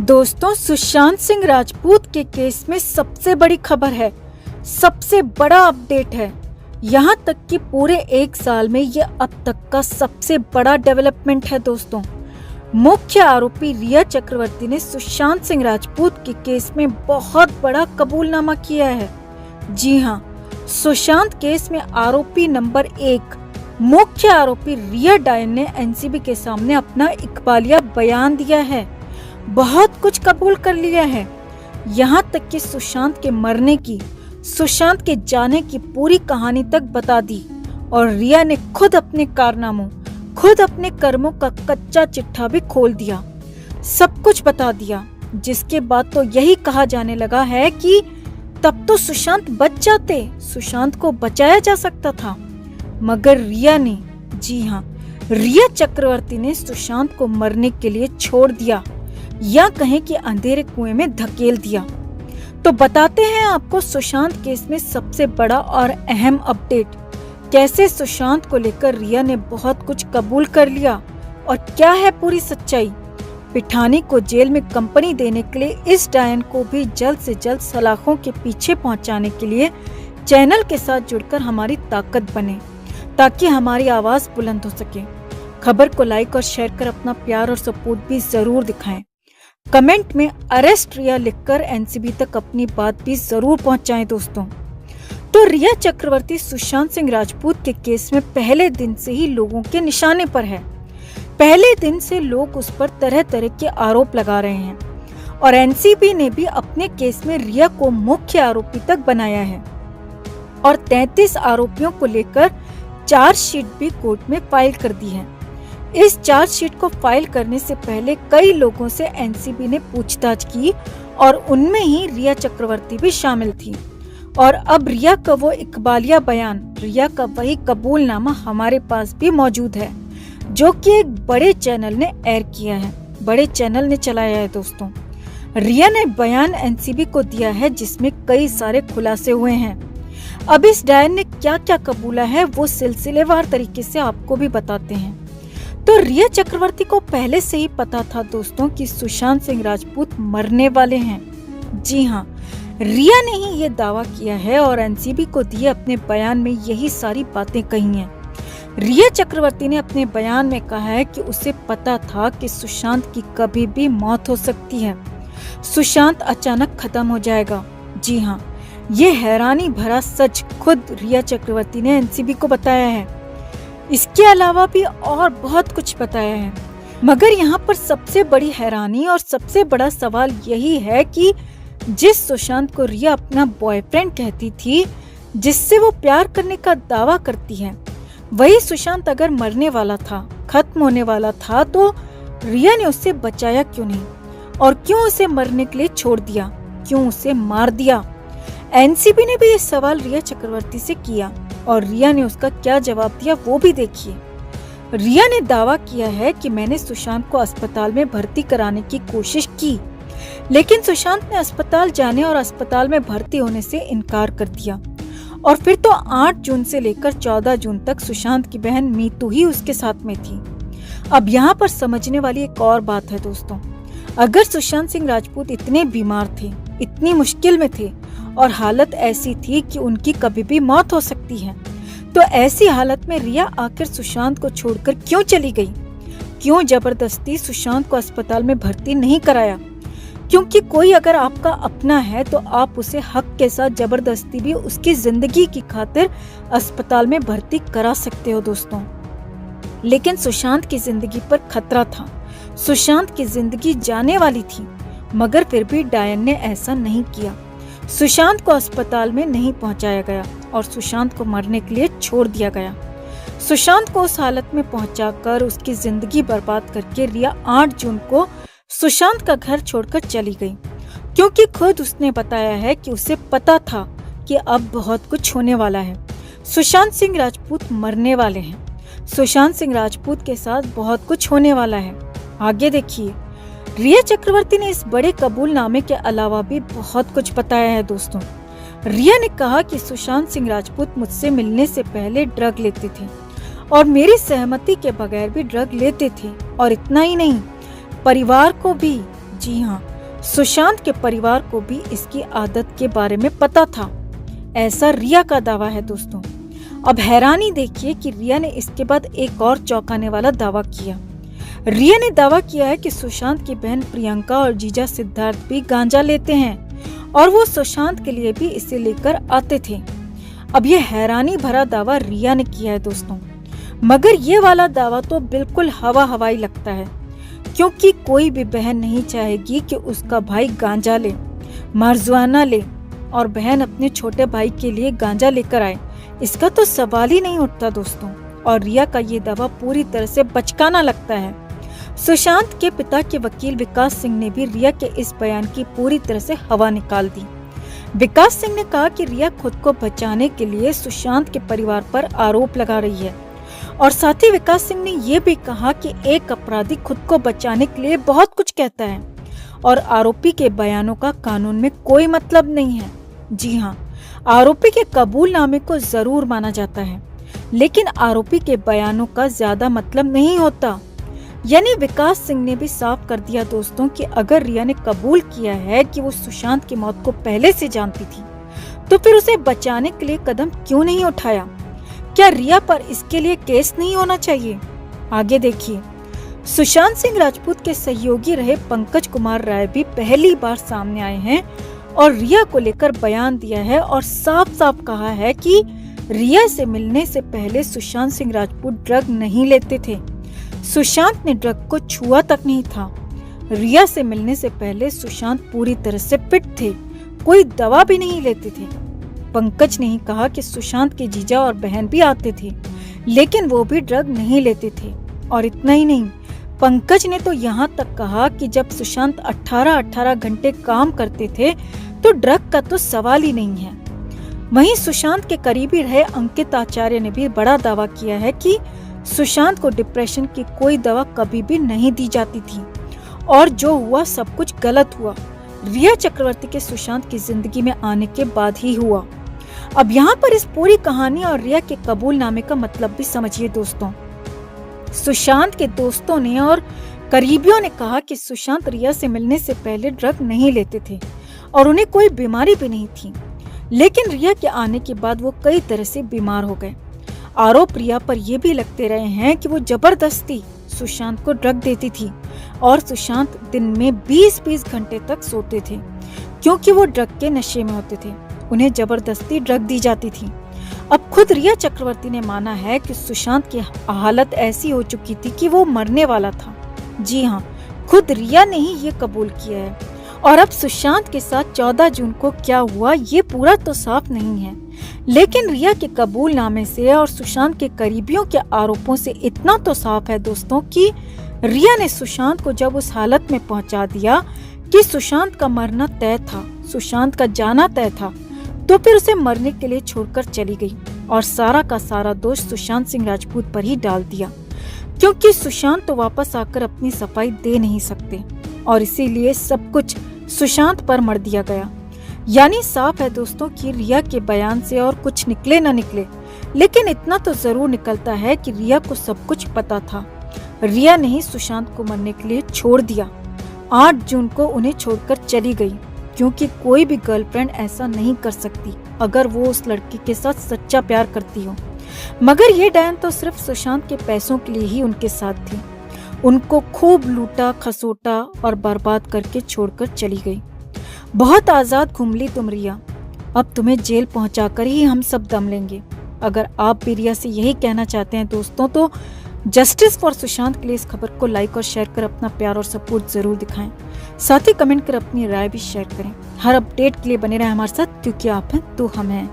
दोस्तों, सुशांत सिंह राजपूत के केस में सबसे बड़ी खबर है, सबसे बड़ा अपडेट है। यहाँ तक कि पूरे 1 साल में ये अब तक का सबसे बड़ा डेवलपमेंट है। दोस्तों, मुख्य आरोपी रिया चक्रवर्ती ने सुशांत सिंह राजपूत के केस में बहुत बड़ा कबूलनामा किया है। जी हाँ, सुशांत केस में आरोपी नंबर 1 मुख्य आरोपी रिया डायन ने एनसीबी के सामने अपना इकबालिया बयान दिया है, बहुत कुछ कबूल कर लिया है। यहाँ तक कि सुशांत के मरने की, सुशांत के जाने की पूरी कहानी तक बता दी और रिया ने खुद अपने कारनामों, खुद अपने कर्मों का कच्चा चिट्ठा भी खोल दिया, सब कुछ बता दिया। जिसके बाद तो यही कहा जाने लगा है कि तब तो सुशांत बच जाते, सुशांत को बचाया जा सकता था, मगर रिया ने, जी हाँ, रिया चक्रवर्ती ने सुशांत को मरने के लिए छोड़ दिया, या कहें कि अंधेरे कुएं में धकेल दिया। तो बताते हैं आपको सुशांत केस में सबसे बड़ा और अहम अपडेट, कैसे सुशांत को लेकर रिया ने बहुत कुछ कबूल कर लिया और क्या है पूरी सच्चाई। पिठानी को जेल में कंपनी देने के लिए इस डायन को भी जल्द से जल्द सलाखों के पीछे पहुंचाने के लिए चैनल के साथ जुड़कर हमारी ताकत बने, ताकि हमारी आवाज बुलंद हो सके। खबर को लाइक और शेयर कर अपना प्यार और सपोर्ट भी जरूर दिखाएं। कमेंट में अरेस्ट रिया लिखकर एनसीबी तक अपनी बात भी जरूर पहुंचाएं। दोस्तों, तो रिया चक्रवर्ती सुशांत सिंह राजपूत के केस में पहले दिन से ही लोगों के निशाने पर है। पहले दिन से लोग उस पर तरह तरह के आरोप लगा रहे हैं और एनसीबी ने भी अपने केस में रिया को मुख्य आरोपी तक बनाया है और 33 आरोपियों को लेकर चार्जशीट भी कोर्ट में फाइल कर दी है। इस चार्जशीट को फाइल करने से पहले कई लोगों से एनसीबी ने पूछताछ की और उनमें ही रिया चक्रवर्ती भी शामिल थी। और अब रिया का वो इकबालिया बयान, रिया का वही कबूलनामा हमारे पास भी मौजूद है, जो कि एक बड़े चैनल ने एयर किया है, बड़े चैनल ने चलाया है। दोस्तों, रिया ने बयान एनसीबी को दिया है जिसमें कई सारे खुलासे हुए हैं। अब इस डायन ने क्या क्या कबूला है वो सिलसिलेवार तरीके से आपको भी बताते हैं। तो रिया चक्रवर्ती को पहले से ही पता था दोस्तों कि सुशांत सिंह राजपूत मरने वाले हैं। जी हाँ, रिया ने ही ये दावा किया है और एनसीबी को दिए अपने बयान में यही सारी बातें कही हैं। रिया चक्रवर्ती ने अपने बयान में कहा है कि उसे पता था कि सुशांत की कभी भी मौत हो सकती है, सुशांत अचानक खत्म हो जाएगा। जी हाँ, ये हैरानी भरा सच खुद रिया चक्रवर्ती ने एनसीबी को बताया है। इसके अलावा भी और बहुत कुछ बताया है, मगर यहाँ पर सबसे बड़ी हैरानी और सबसे बड़ा सवाल यही है कि जिस सुशांत को रिया अपना बॉयफ्रेंड कहती थी, जिससे वो प्यार करने का दावा करती है, वही सुशांत अगर मरने वाला था, खत्म होने वाला था, तो रिया ने उससे बचाया क्यों नहीं और क्यों उसे मरने के लिए छोड़ दिया, क्यों उसे मार दिया। एनसीबी ने भी ये सवाल रिया चक्रवर्ती से किया और रिया ने उसका क्या जवाब दिया वो भी देखिए। रिया ने दावा किया है कि मैंने सुशांत को अस्पताल में भर्ती कराने की कोशिश की, लेकिन सुशांत ने अस्पताल जाने और अस्पताल में भर्ती होने से इनकार कर दिया। और फिर तो 8 जून से लेकर 14 जून तक सुशांत की बहन मीतू ही उसके साथ में थी। अब यहाँ पर समझने वाली एक और बात है दोस्तों, अगर सुशांत सिंह राजपूत इतने बीमार थे, इतनी मुश्किल में थे और हालत ऐसी थी कि उनकी कभी भी मौत हो सकती है, तो ऐसी हालत में रिया आखिर सुशांत को छोड़कर क्यों चली गई? क्यों जबरदस्ती सुशांत को अस्पताल में भर्ती नहीं कराया? क्योंकि कोई अगर आपका अपना है तो आप उसे हक के साथ जबरदस्ती भी उसकी जिंदगी की खातिर अस्पताल में भर्ती करा सकते हो दोस्तों। लेकिन सुशांत की जिंदगी पर खतरा था, सुशांत की जिंदगी जाने वाली थी, मगर फिर भी डायन ने ऐसा नहीं किया। सुशांत को अस्पताल में नहीं पहुंचाया गया और सुशांत को मरने के लिए छोड़ दिया गया। सुशांत को उस हालत में पहुंचाकर उसकी जिंदगी बर्बाद करके रिया 8 जून को सुशांत का घर छोड़कर चली गई, क्योंकि खुद उसने बताया है कि उसे पता था कि अब बहुत कुछ होने वाला है, सुशांत सिंह राजपूत मरने वाले हैं, सुशांत सिंह राजपूत के साथ बहुत कुछ होने वाला है। आगे देखिए, रिया चक्रवर्ती ने इस बड़े कबूलनामे के अलावा भी बहुत कुछ बताया है दोस्तों। रिया ने कहा कि सुशांत सिंह राजपूत मुझसे मिलने से पहले ड्रग लेते थे और मेरी सहमति के बगैर भी ड्रग लेते थे, और इतना ही नहीं, परिवार को भी, जी हाँ, सुशांत के परिवार को भी इसकी आदत के बारे में पता था, ऐसा रिया का दावा है दोस्तों। अब हैरानी देखिए कि रिया ने इसके बाद एक और चौंकाने वाला दावा किया। रिया ने दावा किया है कि सुशांत की बहन प्रियंका और जीजा सिद्धार्थ भी गांजा लेते हैं और वो सुशांत के लिए भी इसे लेकर आते थे। अब ये हैरानी भरा दावा रिया ने किया है दोस्तों, मगर ये वाला दावा तो बिल्कुल हवाई लगता है, क्योंकि कोई भी बहन नहीं चाहेगी कि उसका भाई गांजा ले, मार्जुआना ले और बहन अपने छोटे भाई के लिए गांजा लेकर आए। इसका तो सवाल ही नहीं उठता दोस्तों। और रिया का ये दावा पूरी तरह से बचकाना लगता है। सुशांत के पिता के वकील विकास सिंह ने भी रिया के इस बयान की पूरी तरह से हवा निकाल दी। विकास सिंह ने कहा कि रिया खुद को बचाने के लिए सुशांत के परिवार पर आरोप लगा रही है और साथ ही विकास सिंह ने ये भी कहा कि एक अपराधी खुद को बचाने के लिए बहुत कुछ कहता है और आरोपी के बयानों का कानून में कोई मतलब नहीं है। जी हाँ, आरोपी के कबूलनामे को जरूर माना जाता है, लेकिन आरोपी के बयानों का ज्यादा मतलब नहीं होता। यानी विकास सिंह ने भी साफ कर दिया दोस्तों कि अगर रिया ने कबूल किया है कि वो सुशांत की मौत को पहले से जानती थी, तो फिर उसे बचाने के लिए कदम क्यों नहीं उठाया? क्या रिया पर इसके लिए केस नहीं होना चाहिए? आगे देखिए, सुशांत सिंह राजपूत के सहयोगी रहे पंकज कुमार राय भी पहली बार सामने आए हैं और रिया को लेकर बयान दिया है और साफ साफ कहा है कि रिया से मिलने से पहले सुशांत सिंह राजपूत ड्रग नहीं लेते थे। सुशांत ने ड्रग को छुआ तक नहीं था। रिया से मिलने से पहले सुशांत पूरी तरह से फिट थे, कोई दवा भी नहीं लेते थे। पंकज ने ही कहा कि सुशांत के जीजा और बहन भी आते थे, लेकिन वो भी ड्रग नहीं लेते थे। और इतना ही नहीं, पंकज ने तो यहाँ तक कहा कि जब सुशांत 18 घंटे काम करते थे तो ड्रग का तो सवाल ही नहीं है। वहीं सुशांत के करीबी रहे अंकित आचार्य ने भी बड़ा दावा किया है कि सुशांत को डिप्रेशन की कोई दवा कभी भी नहीं दी जाती थी और जो हुआ सब कुछ गलत हुआ, रिया चक्रवर्ती के सुशांत की जिंदगी में आने के बाद ही हुआ। अब यहाँ पर इस पूरी कहानी और रिया के कबूलनामे का मतलब भी समझिए दोस्तों। सुशांत के दोस्तों ने और करीबियों ने कहा कि सुशांत रिया से मिलने से पहले ड्रग नहीं लेते थे और उन्हें कोई बीमारी भी नहीं थी, लेकिन रिया के आने के बाद वो कई तरह से बीमार हो गए। आरोप रिया पर ये भी लगते रहे हैं कि वो जबरदस्ती सुशांत को ड्रग देती थी और सुशांत दिन में 20-20 घंटे तक सोते थे, क्योंकि वो ड्रग के नशे में होते थे। उन्हें जबरदस्ती ड्रग दी जाती थी। अब खुद रिया चक्रवर्ती ने माना है कि सुशांत की हालत ऐसी हो चुकी थी कि वो मरने वाला था। जी हाँ, खुद रिया ने ही ये कबूल किया है। और अब सुशांत के साथ 14 जून को क्या हुआ ये पूरा तो साफ नहीं है, लेकिन रिया के कबूलनामे से और सुशांत के करीबियों के आरोपों से इतना तो साफ है दोस्तों कि रिया ने सुशांत को जब उस हालत में पहुंचा दिया कि सुशांत का मरना तय था, सुशांत का जाना तय था, तो फिर उसे मरने के लिए छोड़कर चली गई और सारा का सारा दोष सुशांत सिंह राजपूत पर ही डाल दिया, क्योंकि सुशांत तो वापस आकर अपनी सफाई दे नहीं सकते और इसीलिए सब कुछ सुशांत पर मर दिया गया। यानी साफ है दोस्तों कि रिया के बयान से और कुछ निकले न निकले, लेकिन इतना तो जरूर निकलता है कि रिया को सब कुछ पता था। रिया ने ही सुशांत को मरने के लिए छोड़ दिया। 8 जून को उन्हें छोड़कर चली गई, क्योंकि कोई भी गर्लफ्रेंड ऐसा नहीं कर सकती अगर वो उस लड़की के साथ सच्चा प्यार करती हो। मगर ये डायन तो सिर्फ सुशांत के पैसों के लिए ही उनके साथ थी। उनको खूब लूटा खसोटा और बर्बाद करके छोड़कर चली गई। बहुत आजाद घूम ली तुम रिया, अब तुम्हें जेल पहुंचाकर ही हम सब दम लेंगे। अगर आप भी रिया से यही कहना चाहते हैं दोस्तों, तो जस्टिस फॉर सुशांत के लिए इस खबर को लाइक और शेयर कर अपना प्यार और सपोर्ट जरूर दिखाएं। साथ ही कमेंट कर अपनी राय भी शेयर करें। हर अपडेट के लिए बने रहें हमारे साथ, क्योंकि आप हैं तो हम हैं।